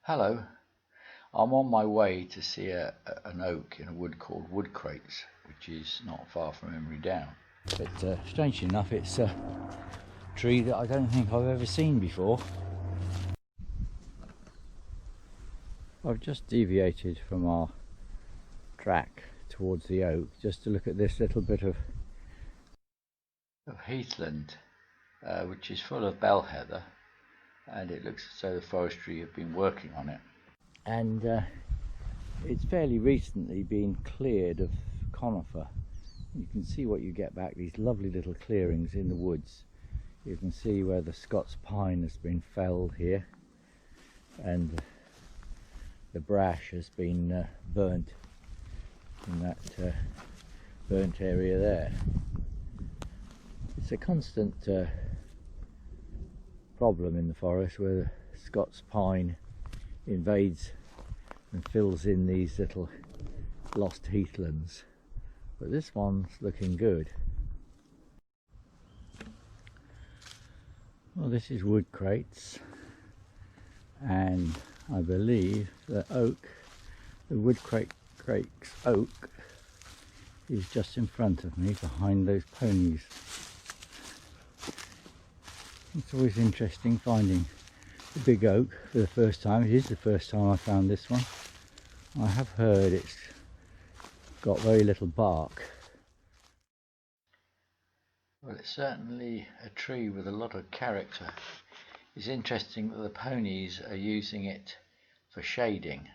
Hello, I'm on my way to see an oak in a wood called Woodcrates, which is not far from Emery Down. But strangely enough, it's a tree that I don't think I've ever seen before. I've just deviated from our track towards the oak just to look at this little bit of heathland, which is full of bell heather, and it looks as though the forestry have been working on it. And it's fairly recently been cleared of conifer. You can see what you get back, these lovely little clearings in the woods. You can see where the Scots pine has been felled here, and the brash has been burnt in that burnt area there. It's a constant problem in the forest where the Scots pine invades and fills in these little lost heathlands, but this one's looking good. Well, this is Woodcrates, and I believe the Woodcrates oak is just in front of me behind those ponies. It's always interesting finding a big oak for the first time. It is the first time I found this one. I have heard it's got very little bark. Well, it's certainly a tree with a lot of character. It's interesting that the ponies are using it for shading.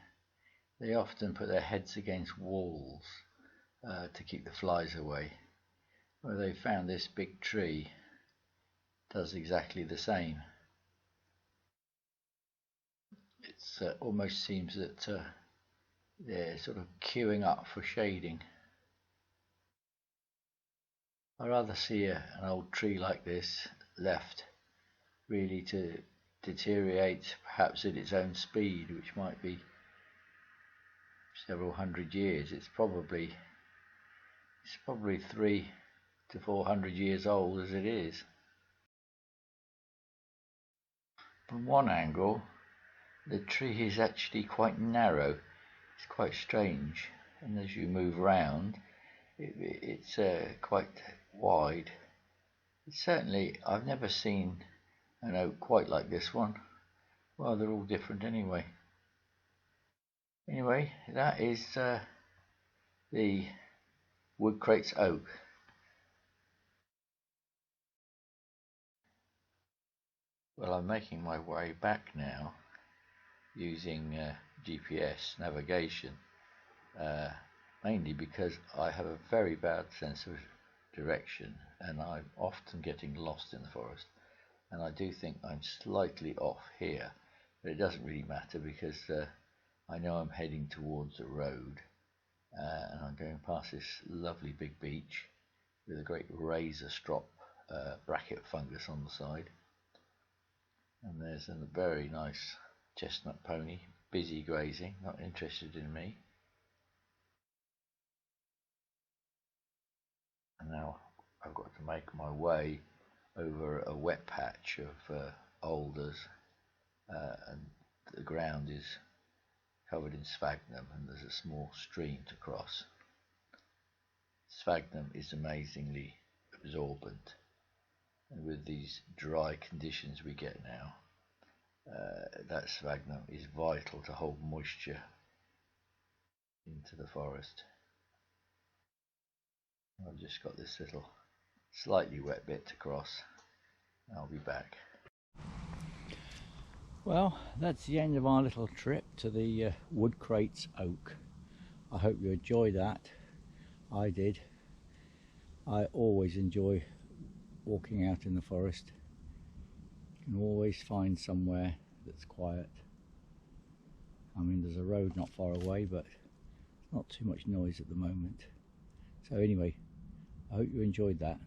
They often put their heads against walls to keep the flies away. Well, they found this big tree does exactly the same. It's almost seems that they're sort of queuing up for shading. I rather see an old tree like this left really to deteriorate, perhaps at its own speed, which might be several hundred years. It's probably 300 to 400 years old as it is. From one angle, the tree is actually quite narrow. It's quite strange, and as you move around, it's quite wide. Certainly, I've never seen an oak quite like this one. Well, they're all different anyway. Anyway, that is the Woodcrates oak. Well, I'm making my way back now using GPS navigation, mainly because I have a very bad sense of direction and I'm often getting lost in the forest, and I do think I'm slightly off here, but it doesn't really matter because I know I'm heading towards a road, and I'm going past this lovely big beech with a great razor strop bracket fungus on the side. And there's a very nice chestnut pony, busy grazing, not interested in me. And now I've got to make my way over a wet patch of alders, and the ground is covered in sphagnum, and there's a small stream to cross. Sphagnum is amazingly absorbent, and with these dry conditions we get now, that sphagnum is vital to hold moisture into the forest. I've just got this little slightly wet bit to cross. I'll be back. Well, that's the end of our little trip to the Woodcrates oak. I hope you enjoyed that. I did. I always enjoy walking out in the forest. You can always find somewhere that's quiet. I mean, there's a road not far away, but not too much noise at the moment. So anyway, I hope you enjoyed that.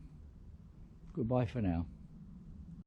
Goodbye for now.